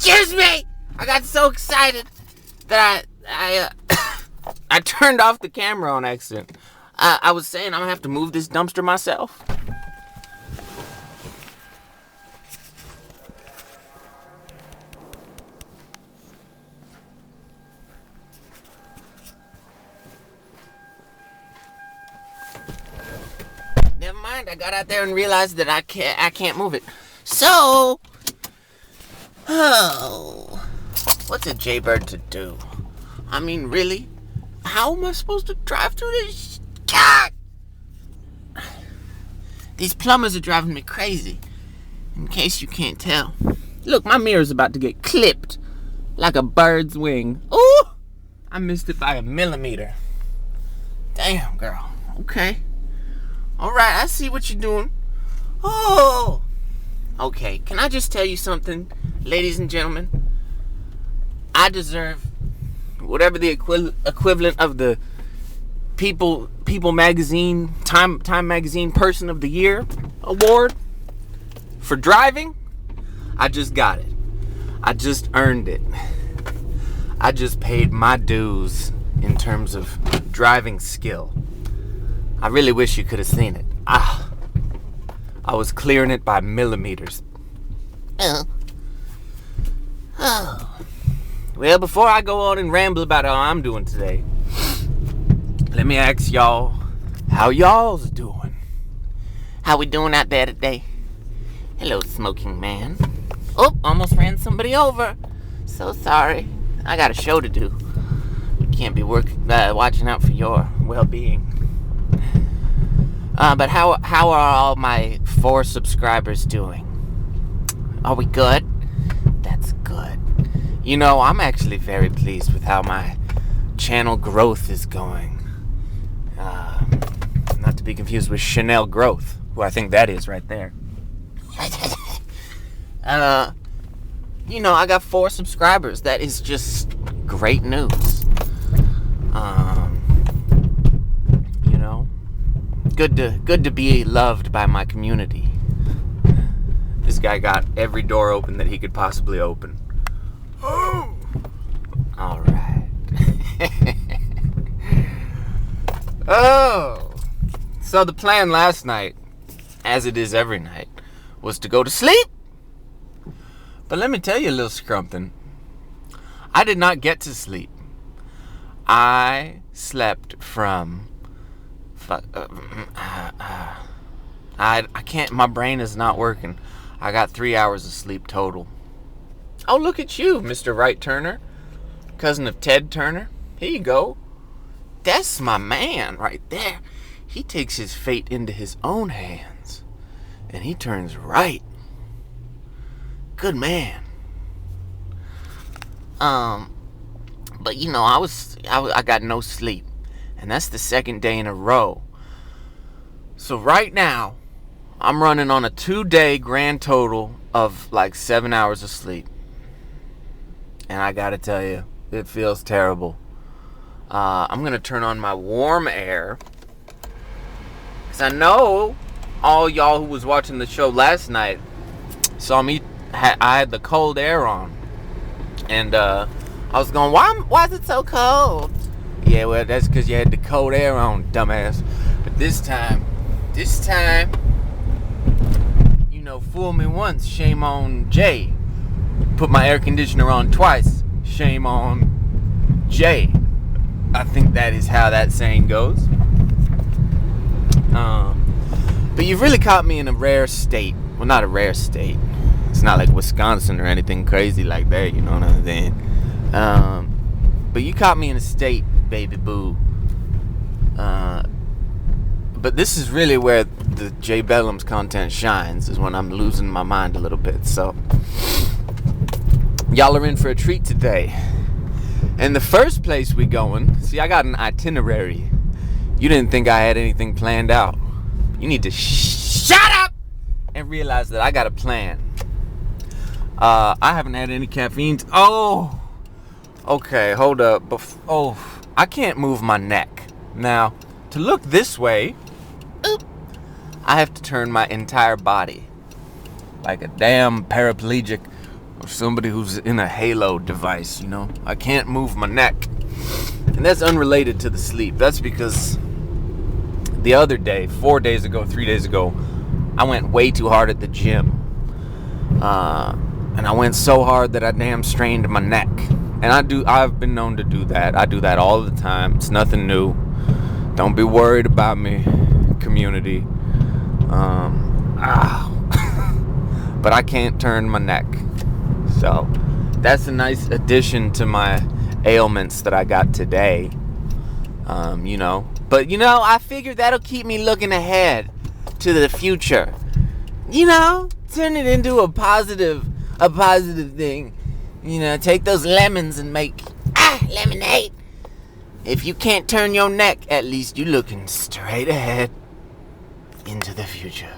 Excuse me! I got so excited that I turned off the camera on accident. I was saying I'm gonna have to move this dumpster myself. Never mind, I got out there and realized that I can't move it. So, what's a jaybird to do? I mean, really? How am I supposed to drive through this? God! These plumbers are driving me crazy. In case you can't tell. Look, my mirror's about to get clipped like a bird's wing. Ooh! I missed it by a millimeter. Damn, girl. Okay. Alright, I see what you're doing. Oh! Okay, can I just tell you something, ladies and gentlemen? I deserve whatever the equivalent of the People Magazine, Time Magazine Person of the Year award for driving. I just got it. I just earned it. I just paid my dues in terms of driving skill. I really wish you could have seen it. I was clearing it by millimeters. Well, before I go on and ramble about how I'm doing today, let me ask y'all how y'all's doing. How we doing out there today? Hello, smoking man. Oh, almost ran somebody over. So sorry. I got a show to do. Can't be watching out for your well-being. But how are all my 4 subscribers doing? Are we good? That's good. You know, I'm actually very pleased with how my channel growth is going. Not to be confused with Chanel Growth, who I think that is right there. You know, I got 4 subscribers. That is just great news. You know, good to be loved by my community. This guy got every door open that he could possibly open. Oh! All right. Oh! So the plan last night, as it is every night, was to go to sleep. But let me tell you a little scrumptin'. I did not get to sleep. I slept from... I can't... My brain is not working. I got 3 hours of sleep total. Oh, look at you, Mr. Wright Turner. Cousin of Ted Turner. Here you go. That's my man right there. He takes his fate into his own hands. And he turns right. Good man. But you know, I got no sleep. And that's the 2nd day in a row. So right now, I'm running on a 2-day grand total of like 7 hours of sleep. And I gotta tell you, it feels terrible. I'm gonna turn on my warm air. Because I know all y'all who was watching the show last night saw me, I had the cold air on. And I was going, why is it so cold? Yeah, well, that's because you had the cold air on, dumbass. But this time, you know, fool me once, shame on Jay. Put my air conditioner on twice, shame on Jay. I think that is how that saying goes. But you've really caught me in a rare state. Well, not a rare state. It's not like Wisconsin or anything crazy like that, you know what I'm saying? But you caught me in a state, baby boo. But this is really where the Jay Bellum's content shines, is when I'm losing my mind a little bit. So, y'all are in for a treat today. And the first place we going, see, I got an itinerary. You didn't think I had anything planned out. You need to shut up and realize that I got a plan. I haven't had any caffeine. Oh, okay, hold up. I can't move my neck. Now, to look this way, I have to turn my entire body like a damn paraplegic or somebody who's in a halo device, you know. I can't move my neck. And that's unrelated to the sleep. That's because the other day, 3 days ago, I went way too hard at the gym. And I went so hard that I damn strained my neck. And I've been known to do that. I do that all the time. It's nothing new. Don't be worried about me, community. But I can't turn my neck. So that's a nice addition to my ailments that I got today. You know. But you know, I figured that'll keep me looking ahead to the future. You know, turn it into a positive thing. You know, take those lemons and make lemonade. If you can't turn your neck, at least you're looking straight ahead into the future.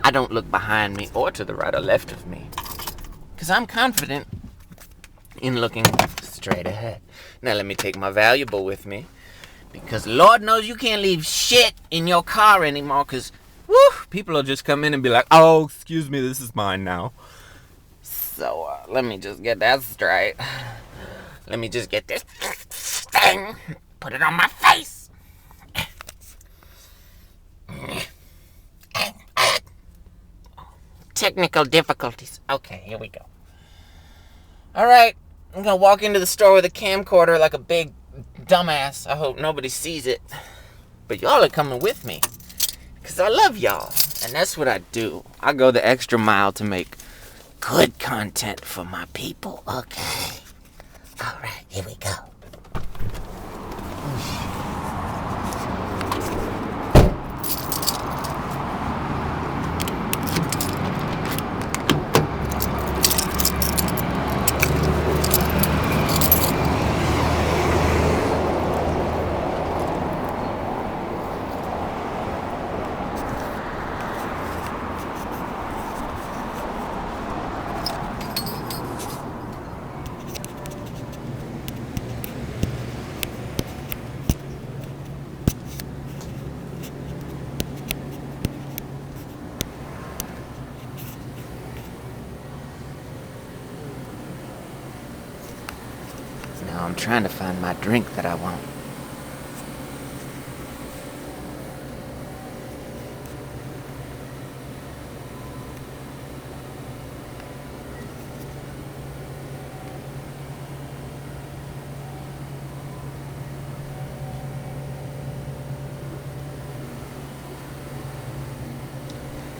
I don't look behind me or to the right or left of me, because I'm confident in looking straight ahead. Now let me take my valuable with me, because Lord knows you can't leave shit in your car anymore, because people will just come in and be like, oh, excuse me, this is mine now. So let me just get that straight. Let me just get this thing, put it on my face. Technical difficulties. Okay, here we go. Alright, I'm gonna walk into the store with a camcorder like a big dumbass. I hope nobody sees it. But y'all are coming with me, because I love y'all. And that's what I do. I go the extra mile to make good content for my people. Okay. Alright, here we go. Now I'm trying to find my drink that I want.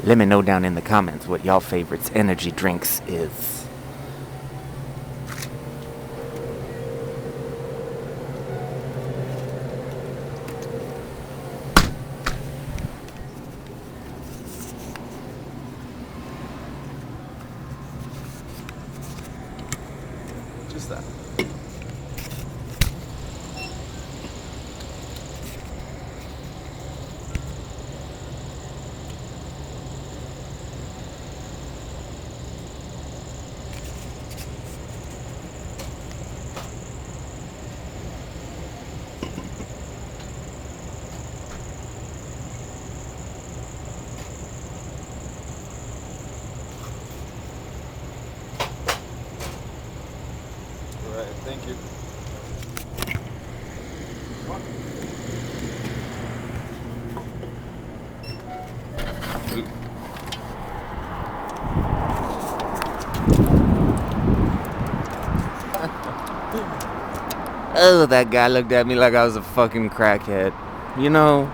Let me know down in the comments what y'all favorites energy drinks is. Just that. All right, thank you. Oh, that guy looked at me like I was a fucking crackhead. You know?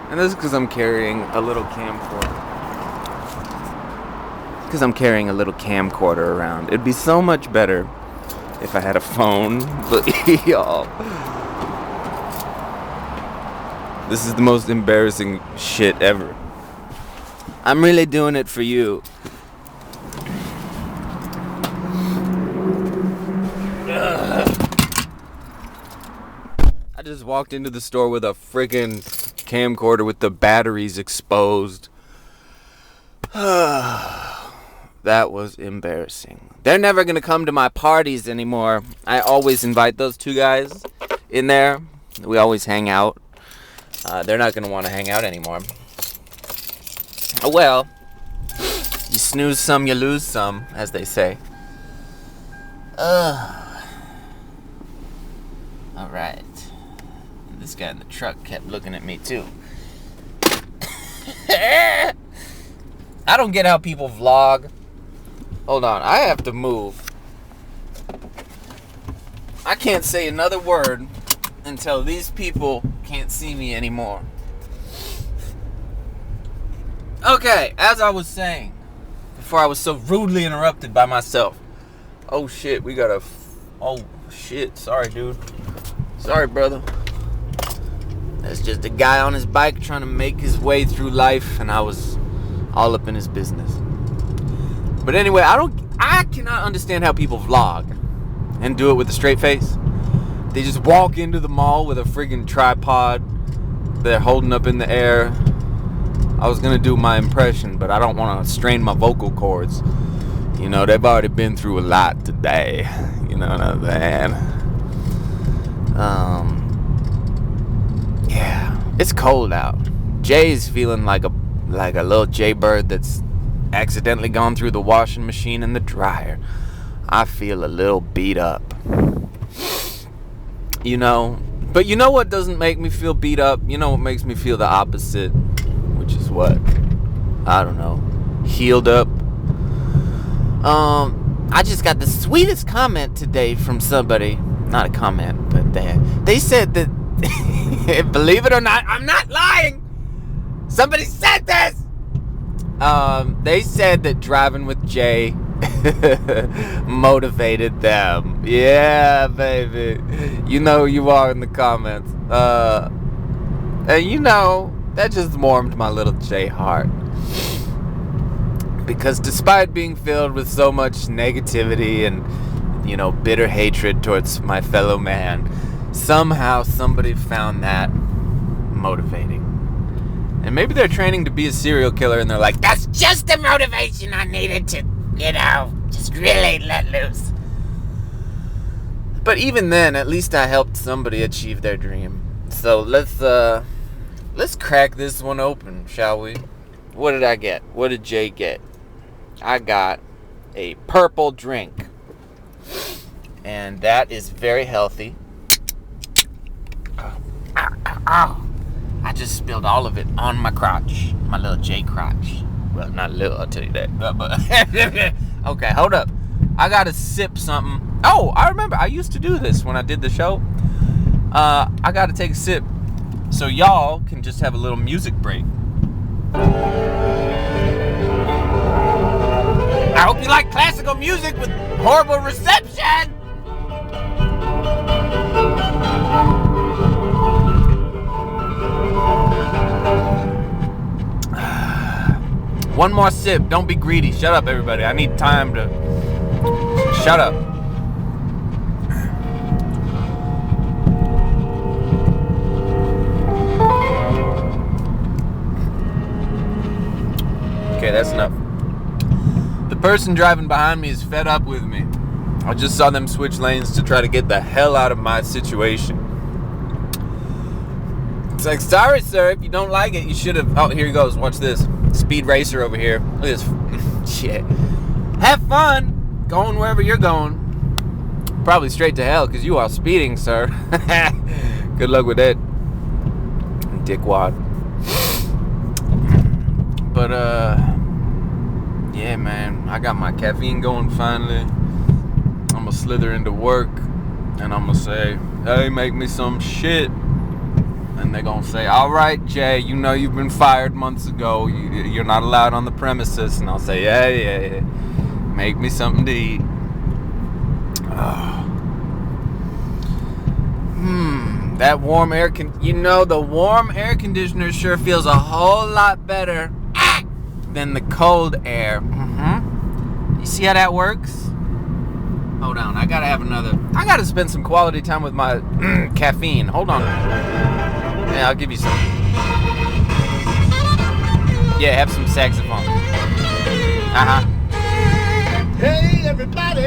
And this is because I'm carrying a little camcorder. Because I'm carrying a little camcorder around. It'd be so much better if I had a phone. But y'all, this is the most embarrassing shit ever. I'm really doing it for you. I just walked into the store with a friggin' camcorder with the batteries exposed. That was embarrassing. They're never gonna come to my parties anymore. I always invite those two guys in there. We always hang out. They're not gonna want to hang out anymore. Well, you snooze some, you lose some, as they say. Alright. This guy in the truck kept looking at me too. I don't get how people vlog. Hold on, I have to move. I can't say another word until these people can't see me anymore. Okay, as I was saying, before I was so rudely interrupted by myself. Oh shit, we got a... Oh shit, sorry dude. Sorry brother. That's just a guy on his bike trying to make his way through life, and I was all up in his business. But anyway, I cannot understand how people vlog and do it with a straight face. They just walk into the mall with a friggin' tripod they're holding up in the air. I was gonna do my impression, but I don't want to strain my vocal cords. You know, they've already been through a lot today. You know what I'm saying? Yeah, it's cold out. Jay's feeling like a little jaybird that's accidentally gone through the washing machine and the dryer. I feel a little beat up. You know, but you know what doesn't make me feel beat up? You know what makes me feel the opposite? Which is what? I don't know. Healed up. I just got the sweetest comment today from somebody. Not a comment, but they said that, believe it or not, I'm not lying. Somebody said this. They said that driving with Jay motivated them. Yeah, baby. You know who you are in the comments. And you know, that just warmed my little Jay heart. Because despite being filled with so much negativity and, you know, bitter hatred towards my fellow man, somehow somebody found that motivating. And maybe they're training to be a serial killer and they're like, that's just the motivation I needed to, you know, just really let loose. But even then, at least I helped somebody achieve their dream. So let's crack this one open, shall we? What did I get? What did Jay get? I got a purple drink. And that is very healthy. I just spilled all of it on my crotch. My little J crotch. Well, not little, I'll tell you that. But okay, hold up. I gotta sip something. Oh, I remember. I used to do this when I did the show. I gotta take a sip so y'all can just have a little music break. I hope you like classical music with horrible reception. One more sip. Don't be greedy. Shut up, everybody. I need time to... Shut up. Okay, that's enough. The person driving behind me is fed up with me. I just saw them switch lanes to try to get the hell out of my situation. It's like, sorry, sir, if you don't like it, you should have... Oh, here he goes. Watch this. Speed racer over here. Look at this. Shit. Have fun going wherever you're going. Probably straight to hell because you are speeding, sir. Good luck with that, dickwad. But, yeah, man. I got my caffeine going finally. I'm going to slither into work and I'm going to say, hey, make me some shit. And they're going to say, all right, Jay, you know you've been fired months ago. You're not allowed on the premises. And I'll say, yeah. Make me something to eat. That warm air... the warm air conditioner sure feels a whole lot better than the cold air. You see how that works? Hold on, I gotta spend some quality time with my caffeine. Hold on. Yeah, I'll give you some. Yeah, have some saxophone. Hey, everybody.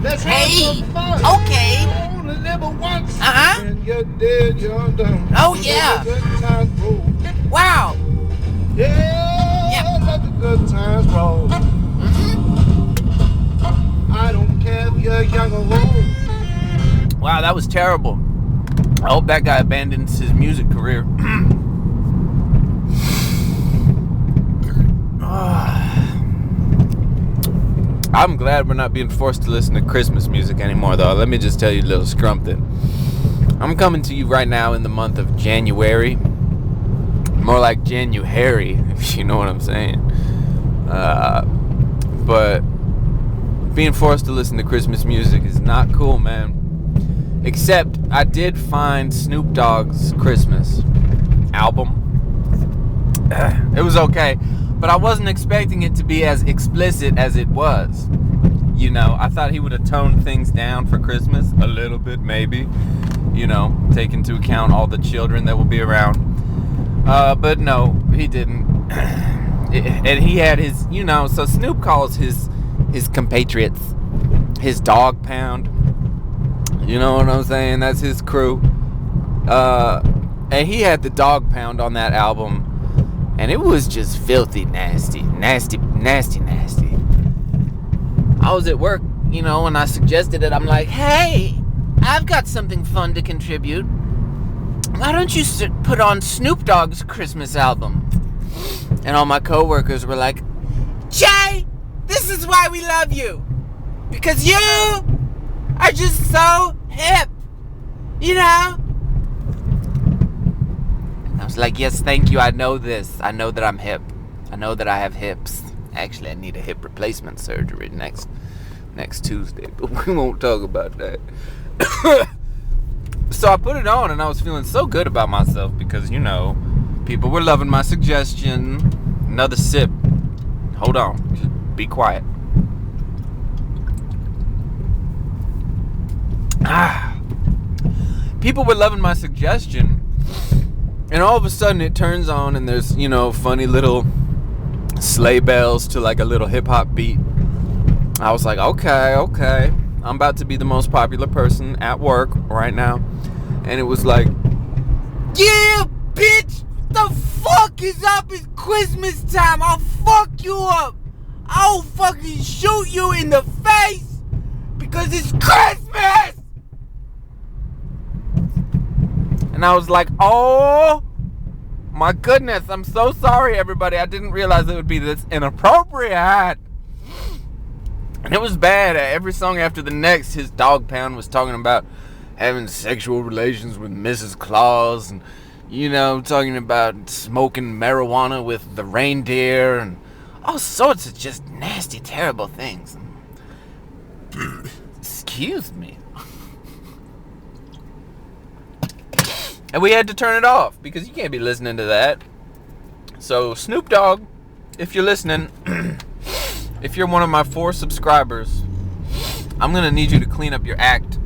Let's have some fun. Okay. Only live once. When you're dead, you're done. Oh, yeah. Wow. Yeah. Let the good times roll. I don't care if you're young or old. Wow, that was terrible. I hope that guy abandons his music career. I'm glad we're not being forced to listen to Christmas music anymore, though. Let me just tell you a little scrumpton. I'm coming to you right now in the month of January. More like January, if you know what I'm saying. But being forced to listen to Christmas music is not cool, man. Except I did find Snoop Dogg's Christmas album. It was okay, but I wasn't expecting it to be as explicit as it was. You know, I thought he would have toned things down for Christmas a little bit, maybe. You know, take into account all the children that will be around. But no, he didn't. And he had his, you know, so Snoop calls his compatriots his dog pound. You know what I'm saying? That's his crew. And he had the dog pound on that album. And it was just filthy nasty. I was at work, you know, and I suggested it. I'm like, hey, I've got something fun to contribute. Why don't you put on Snoop Dogg's Christmas album? And all my coworkers were like, Jay, this is why we love you. Because you are just so hip, you know? I was like, yes, thank you. I know this. I know that I'm hip. I know that I have hips. Actually, I need a hip replacement surgery next Tuesday, but we won't talk about that. So I put it on, and I was feeling so good about myself because, you know, people were loving my suggestion. Another sip. Hold on. Just be quiet. People were loving my suggestion. And all of a sudden it turns on and there's, you know, funny little sleigh bells to like a little hip hop beat. I was like, okay. I'm about to be the most popular person at work right now. And it was like, yeah, bitch, the fuck is up? It's Christmas time. I'll fuck you up. I'll fucking shoot you in the face because it's Christmas. And I was like, oh my goodness, I'm so sorry, everybody. I didn't realize it would be this inappropriate. And it was bad. Every song after the next, his dog pound was talking about having sexual relations with Mrs. Claus and, you know, talking about smoking marijuana with the reindeer and all sorts of just nasty, terrible things. Excuse me. And we had to turn it off because you can't be listening to that. So Snoop Dogg, if you're listening, if you're one of my 4 subscribers, I'm going to need you to clean up your act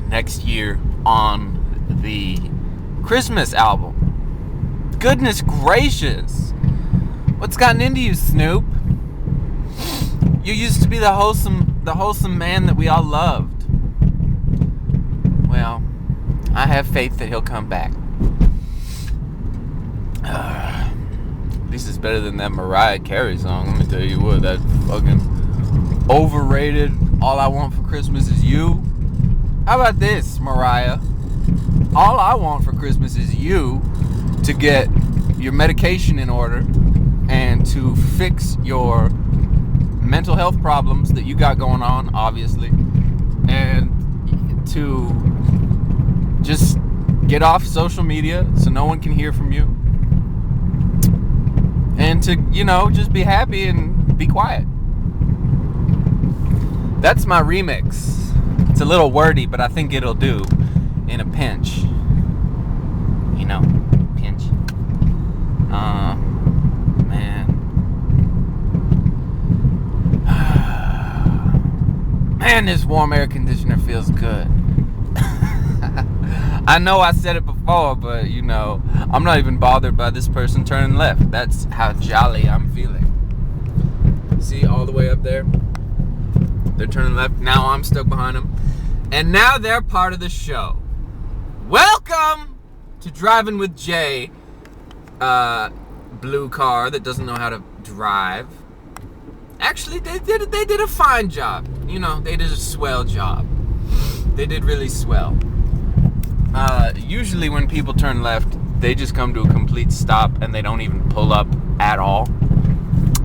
next year on the Christmas album. Goodness gracious. What's gotten into you, Snoop? You used to be the wholesome man that we all loved. Well, I have faith that he'll come back. At least it's better than that Mariah Carey song. Let me tell you what, that fucking overrated All I Want for Christmas Is You. How about this, Mariah? All I want for Christmas is you to get your medication in order and to fix your mental health problems that you got going on, obviously, and to just get off social media so no one can hear from you, and to, you know, just be happy and be quiet. That's my remix. It's a little wordy, but I think it'll do in a pinch. You know, pinch. Man. Man, this warm air conditioner feels good. I know I said it before, but, you know, I'm not even bothered by this person turning left. That's how jolly I'm feeling. See, all the way up there? They're turning left. Now I'm stuck behind them. And now they're part of the show. Welcome to Driving with Jay. Blue car that doesn't know how to drive. Actually, they did a fine job. You know, they did a swell job. They did really swell. Usually when people turn left, they just come to a complete stop and they don't even pull up at all.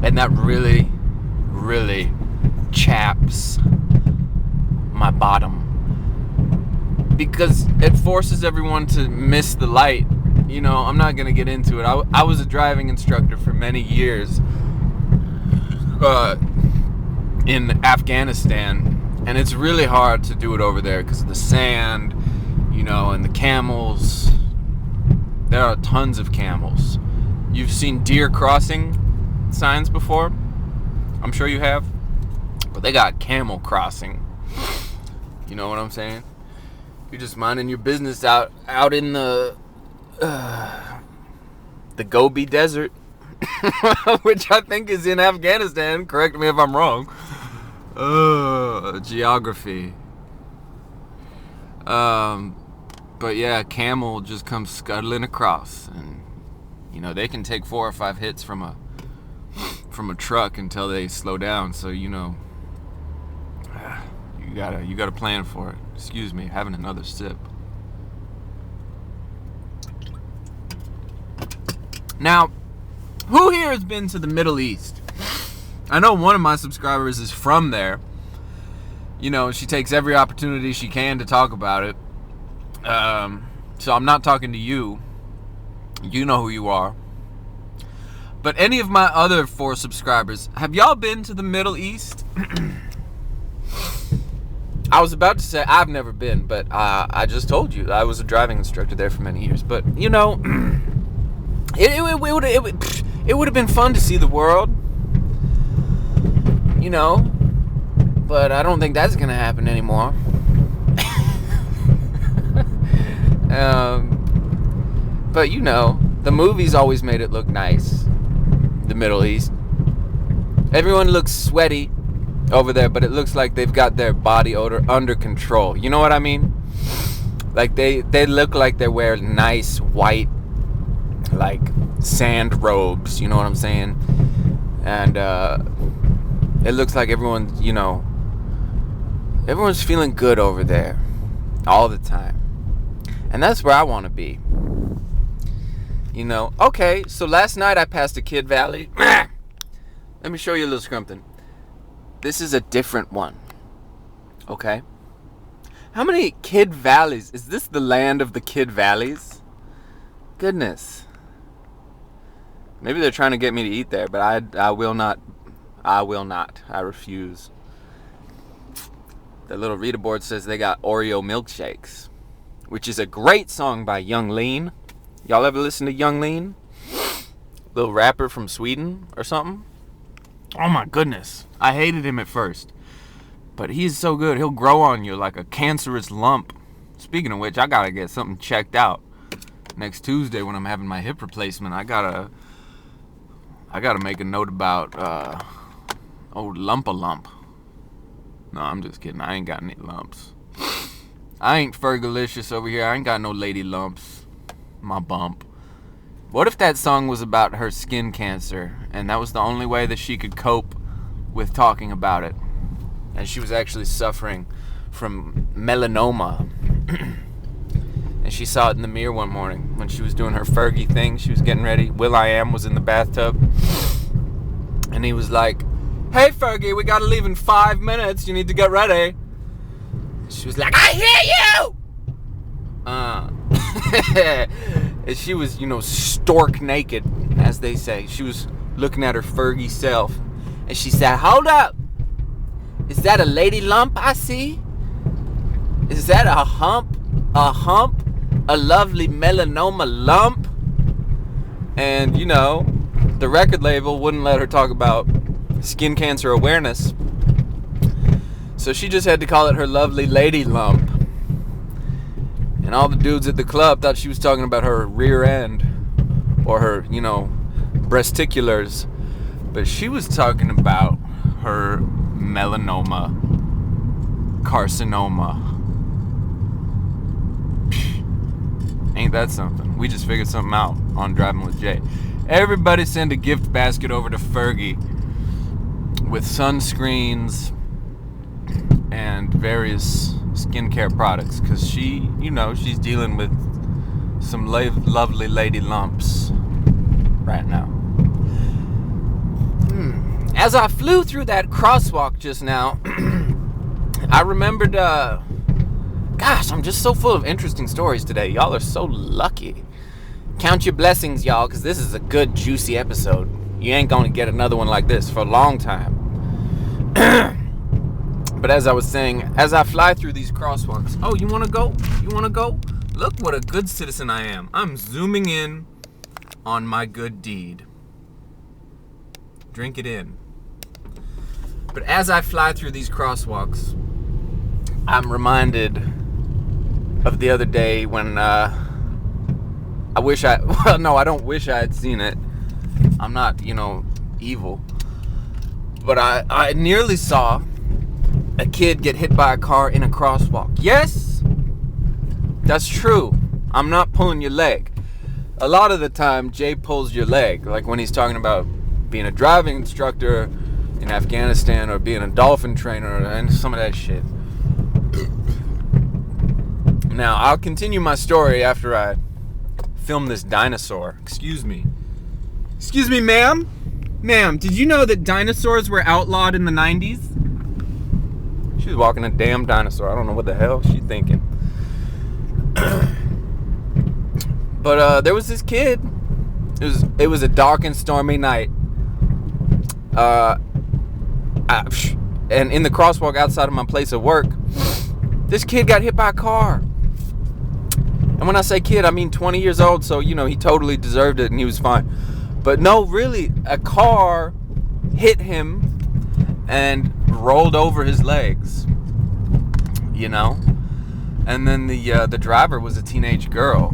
And that really, really chaps my bottom. Because it forces everyone to miss the light. You know, I'm not going to get into it. I was a driving instructor for many years in Afghanistan. And it's really hard to do it over there because of the sand, you know, and the camels. There are tons of camels. You've seen deer crossing signs before? I'm sure you have. But they got camel crossing. You know what I'm saying? You're just minding your business out in the Gobi Desert, which I think is in Afghanistan. Correct me if I'm wrong. Geography. But yeah, camel just comes scuttling across, and you know they can take 4 or 5 hits from a truck until they slow down. So you know, you gotta plan for it. Excuse me, having another sip. Now, who here has been to the Middle East? I know one of my subscribers is from there. You know, she takes every opportunity she can to talk about it. So I'm not talking to you. You know who you are. But any of my other 4 subscribers, have y'all been to the Middle East? I was about to say I've never been, but I just told you I was a driving instructor there for many years. But you know, it would have been fun to see the world, you know. But I don't think that's gonna happen anymore. But you know, the movies always made it look nice. The Middle East. Everyone looks sweaty over there, but it looks like they've got their body odor under control. You know what I mean? Like they look like they're wearing nice white, like sand robes. You know what I'm saying? And it looks like everyone's, you know, everyone's feeling good over there all the time. And that's where I want to be. You know, okay, so last night I passed a Kid Valley. Let me show you a little something. This is a different one. Okay? How many Kid Valleys? Is this the land of the Kid Valleys? Goodness. Maybe they're trying to get me to eat there, but I will not. I will not. I refuse. The little reader board says they got Oreo milkshakes, which is a great song by Young Lean. Y'all ever listen to Young Lean? Little rapper from Sweden or something? Oh my goodness. I hated him at first. But he's so good. He'll grow on you like a cancerous lump. Speaking of which, I gotta get something checked out. Next Tuesday when I'm having my hip replacement, I gotta make a note about old lump-a-lump. No, I'm just kidding. I ain't got any lumps. I ain't Fergalicious over here. I ain't got no lady lumps. My bump. What if that song was about her skin cancer and that was the only way that she could cope with talking about it, and she was actually suffering from melanoma? And she saw it in the mirror one morning when she was doing her Fergie thing. She was getting ready. Will.i.am was in the bathtub and he was like, "Hey Fergie, we gotta leave in 5 minutes, you need to get ready." She was like, "I hear you!" And she was, you know, stork naked, as they say. She was looking at her Fergie self. And she said, "Hold up. Is that a lady lump I see? Is that a hump? A hump? A lovely melanoma lump?" And, you know, the record label wouldn't let her talk about skin cancer awareness. So she just had to call it her lovely lady lump. And all the dudes at the club thought she was talking about her rear end or her, you know, breasticulars. But she was talking about her melanoma, carcinoma. Ain't that something? We just figured something out on Driving with Jay. Everybody send a gift basket over to Fergie with sunscreens and various skincare products, because she's dealing with some lovely lady lumps right now. As I flew through that crosswalk just now, I remembered, gosh, I'm just so full of interesting stories today. Y'all are so lucky. Count your blessings, y'all, because this is a good, juicy episode. You ain't going to get another one like this for a long time. But as I was saying, as I fly through these crosswalks, oh, you want to go? You want to go? Look what a good citizen I am. I'm zooming in on my good deed. Drink it in. But as I fly through these crosswalks, I'm reminded of the other day when I don't wish I had seen it. I'm not, evil. But I nearly saw a kid get hit by a car in a crosswalk. Yes, that's true. I'm not pulling your leg. A lot of the time, Jay pulls your leg, like when he's talking about being a driving instructor in Afghanistan or being a dolphin trainer and some of that shit. Now, I'll continue my story after I film this dinosaur. Excuse me. Excuse me, ma'am? Ma'am, did you know that dinosaurs were outlawed in the 90s? She's walking a damn dinosaur. I don't know what the hell she's thinking. But there was this kid. It was a dark and stormy night. And in the crosswalk outside of my place of work, this kid got hit by a car. And when I say kid, I mean 20 years old, so, he totally deserved it and he was fine. But no, really, a car hit him and rolled over his legs, And then the driver was a teenage girl.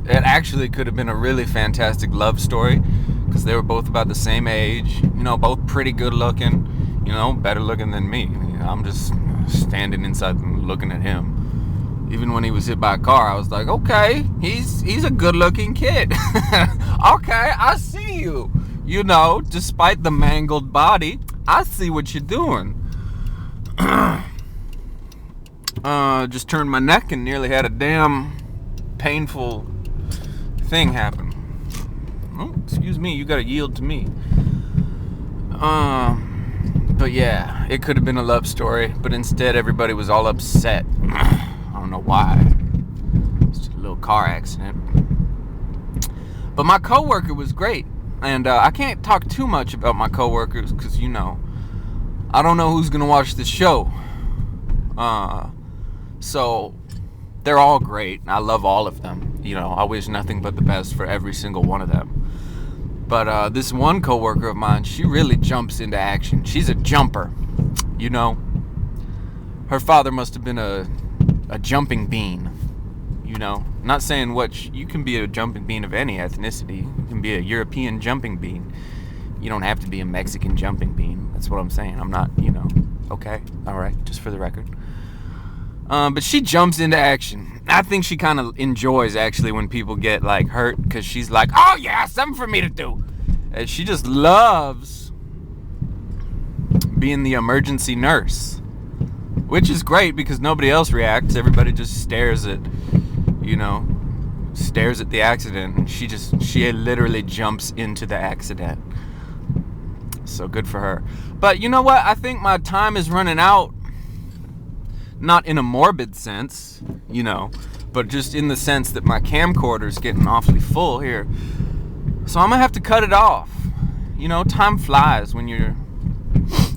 It actually could have been a really fantastic love story, because they were both about the same age, both pretty good looking, better looking than me. I'm just standing inside and looking at him. Even when he was hit by a car, I was like, okay, he's a good looking kid. Okay, I see you. Despite the mangled body, I see what you're doing. Just turned my neck and nearly had a damn painful thing happen. Oh, excuse me, you gotta yield to me. But yeah, it could have been a love story, but instead everybody was all upset. I don't know why. It's just a little car accident. But my coworker was great, and I can't talk too much about my coworkers because I don't know who's gonna watch this show. So they're all great. I love all of them. I wish nothing but the best for every single one of them. But this one coworker of mine, she really jumps into action. She's a jumper. Her father must have been a jumping bean. Not saying you can be a jumping bean of any ethnicity. You can be a European jumping bean. You don't have to be a Mexican jumping bean. That's what I'm saying. I'm not, okay, all right, just for the record. But she jumps into action. I think she kind of enjoys, actually, when people get, hurt, because she's like, oh, yeah, something for me to do. And she just loves being the emergency nurse, which is great because nobody else reacts. Everybody just stares at the accident, and she literally jumps into the accident. So good for her. But you know what? I think my time is running out. Not in a morbid sense, but just in the sense that my camcorder's getting awfully full here. So I'm gonna have to cut it off. Time flies when you're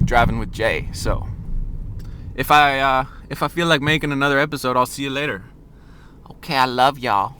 driving with Jay. So if I feel like making another episode, I'll see you later. Okay, I love y'all.